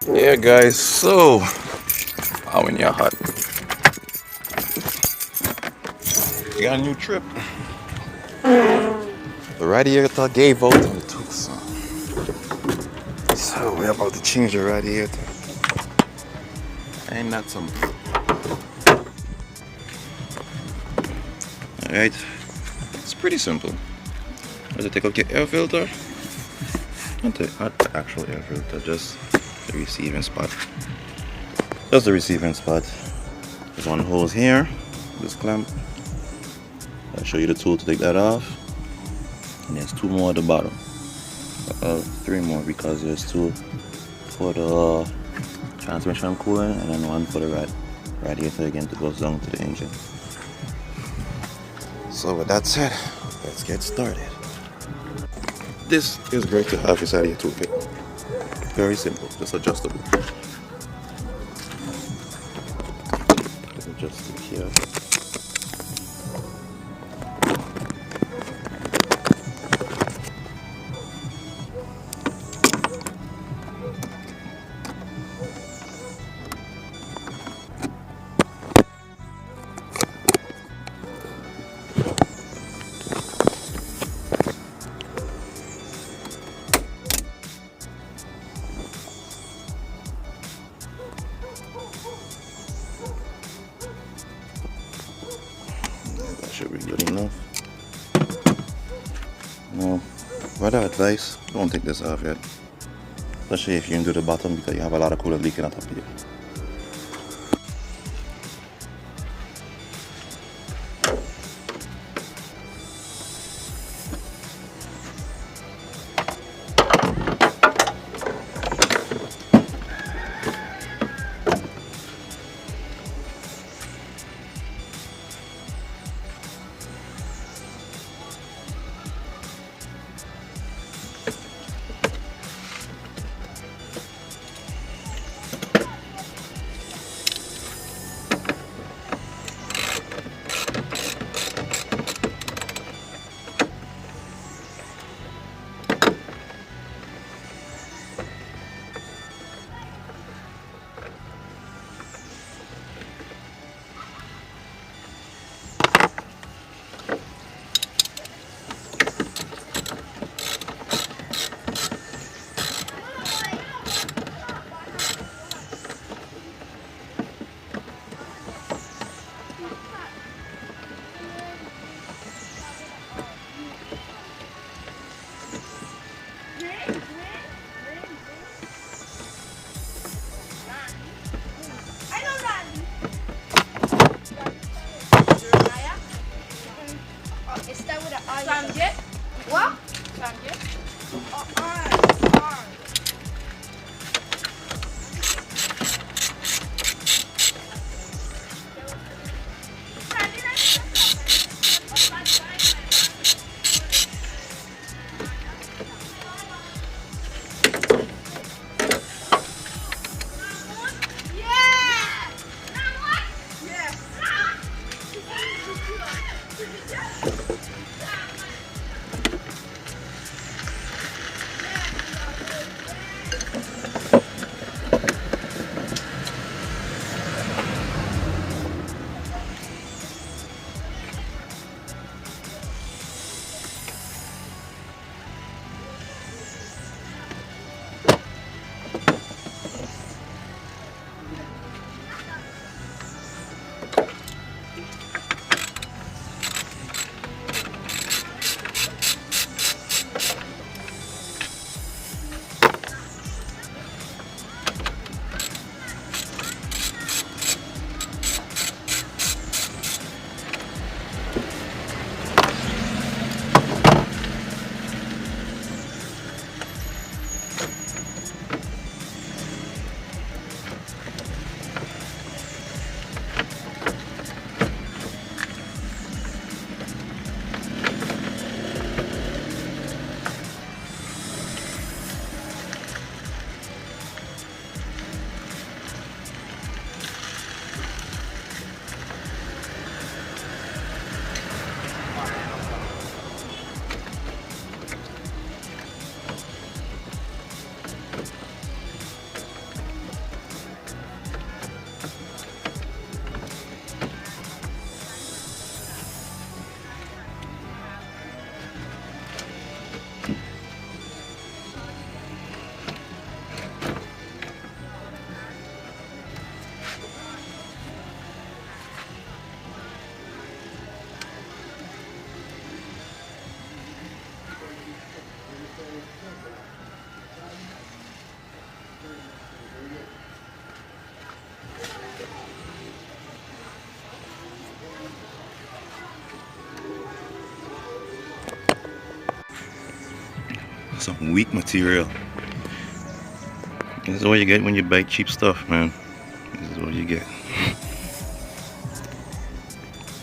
Yeah guys, so how in your hut? You got a new trip. The radiator gave out on the Tucson. So we're about to change the radiator. Ain't that something? Alright, it's pretty simple. Let's take out your air filter. Not the actual air filter, just the receiving spot. Just the receiving spot. There's one hose here, this clamp. I'll show you the tool to take that off. And there's two more at the bottom. Three more because there's two for the transmission cooling and then one for the radiator again to go down to the engine. So with that said, let's get started. This is great to have inside of your toolkit. Very simple, just adjustable. Just stick here. Should be good enough. Now, rather advice, don't take this off yet. Especially if you can do the bottom because you have a lot of coolant leaking out of here. What? Some weak material. This is what you get when you buy cheap stuff, man. This is what you get.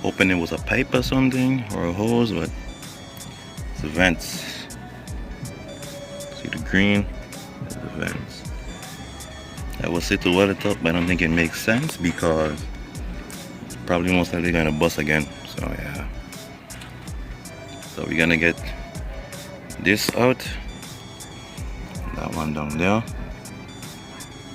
Hoping it was a pipe or something, or a hose, but it's the vents. See the green? That's the vents. I will say to weld it up, but I don't think it makes sense because it's probably most likely gonna bust again. So yeah. So we're gonna get this out. That one down there.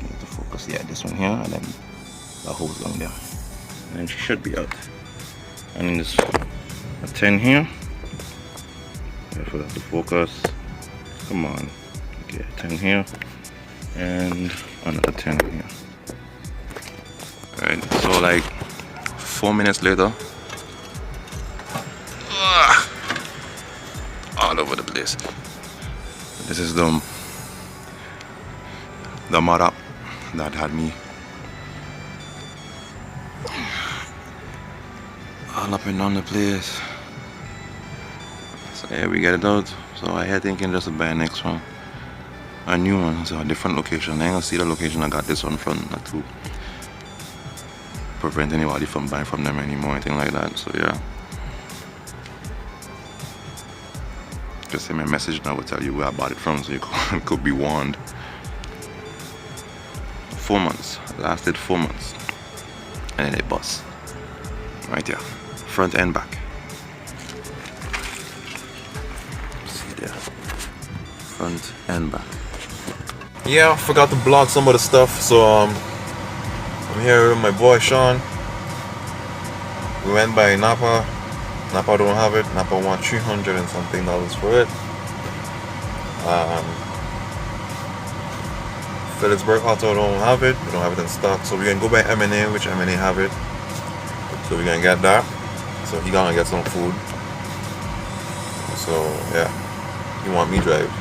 Need to focus, yeah, this one here, and then the hose down there. And then she should be out. And then there's a 10 here. Wait for that to focus. Come on. Okay, 10 here. And another 10 here. Alright, so like 4 minutes later. All over the place. This is the mud up that had me all up and down the place. So yeah, we get it out. So I had thinking just to buy the next one, a new one, so a different location. I ain't gonna see the location I got this one from, not to prevent anybody from buying from them anymore, anything like that. So yeah, just send me a message and I will tell you where I bought it from, so you could be warned. 4 months, lasted 4 months, and then it bust right here, front and back. See there, front and back. Yeah, I forgot to block some of the stuff, so I'm here with my boy Sean. We went by Napa. Napa don't have it. Napa want $300 and something for it. Phillipsburg Auto don't have it. They don't have it in stock, so we're gonna go by M&A, which M&A have it. So we're gonna get that. So he gonna get some food. So yeah, he want me drive.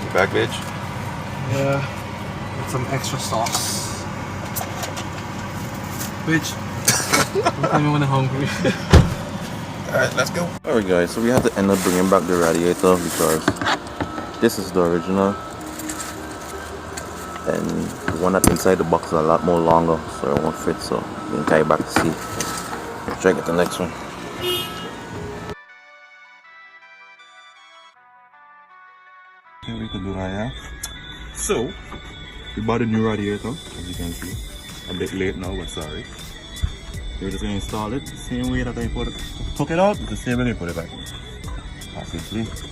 You back, bitch? Yeah, with some extra sauce. Bitch, I'm when I'm hungry. Alright, let's go. Alright guys, so we have to end up bringing back the radiator because this is the original, and the one that's inside the box is a lot more longer, so it won't fit, so we can carry it back to see. Try to get the next one. Yeah, we can do that, yeah. So, we bought a new radiator, as you can see. A bit late now, but sorry. We're just going to install it the same way that I took it out, the same way I put it back in. Obviously. Let's see.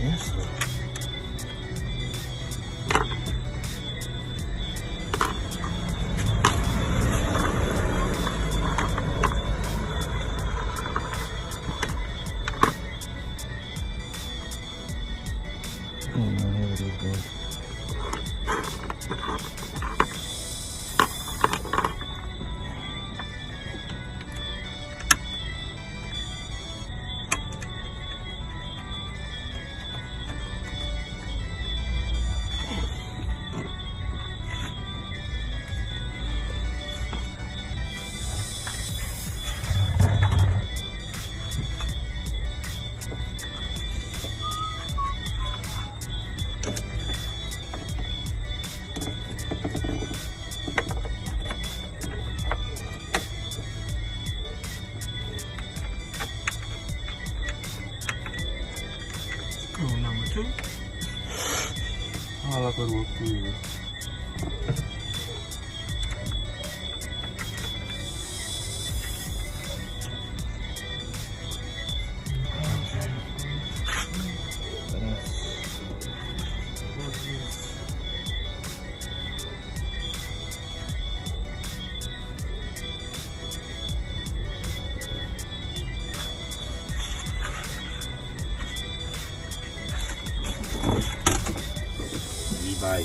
Yes. Here it is, guys. Number 2. All I could work for you. Bye.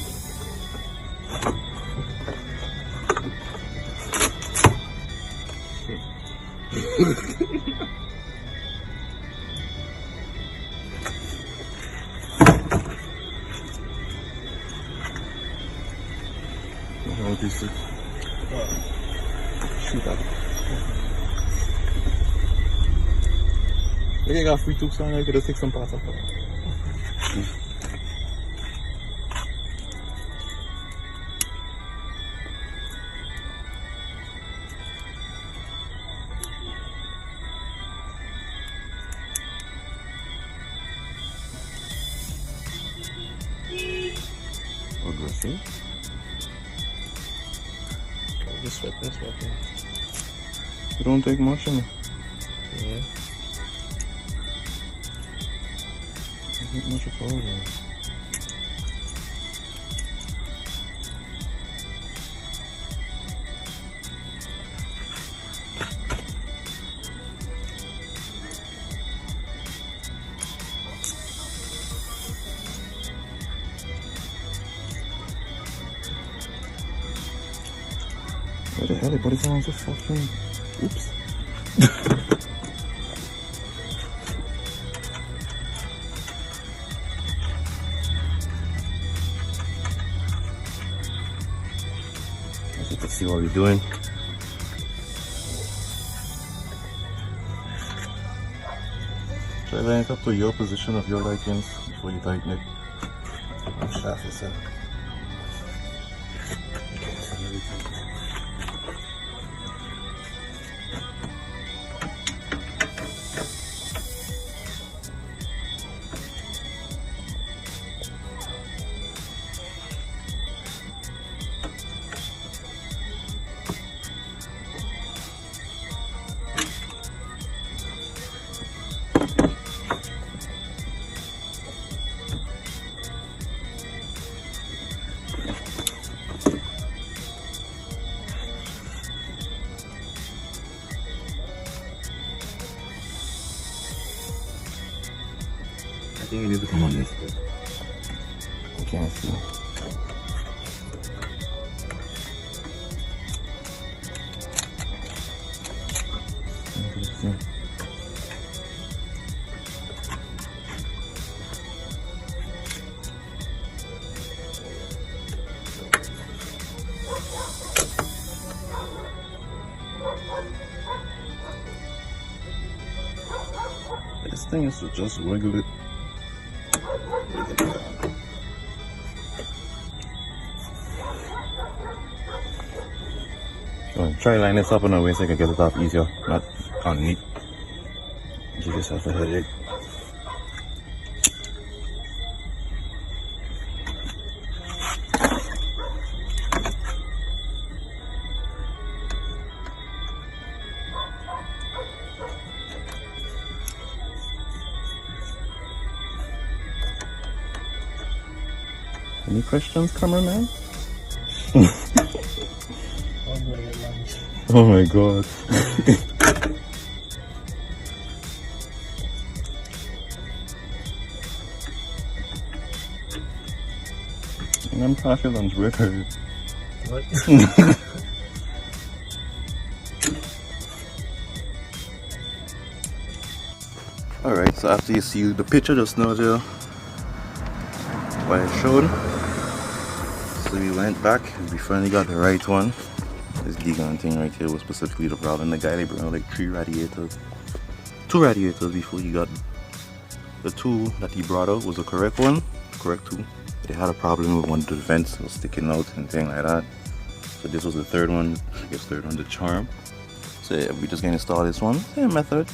What is it? Shoot at it. You got free Tucson, you could just take some parts off. Aggressive. Just sweating. You don't take much, you know. Yeah. You don't take much at all, man. Where the hell they put it on so fucking... Oops. Let's see what we're doing. Try line it up to your position of your likings before you tighten it. Shaft is I think you need to come on this bit. I can't see. This thing is to just wiggle it. Try line this up in a way so you can get it off easier, not underneath. Give yourself a headache. Any questions, cameraman? Oh my god. I'm past your lunch break. What? Alright, so after you see the picture just now there, what I showed, so we went back, we finally got the right one. This Digon thing right here was specifically the problem. The guy, they brought like 2 radiators before he got the 2 that he brought out was the correct one, correct 2. They had a problem with one of the vents was sticking out and thing like that. So this was the 3rd one, I guess 3rd one, the charm. So yeah, we just gonna install this one, same method.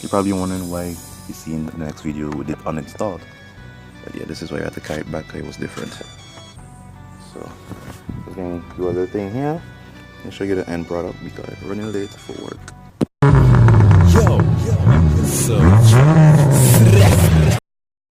You're probably wondering why you see in the next video with it uninstalled. But yeah, this is why I had to carry it back, it was different. So we're gonna do a little thing here and show you the end product because I'm running late for work. Yo, so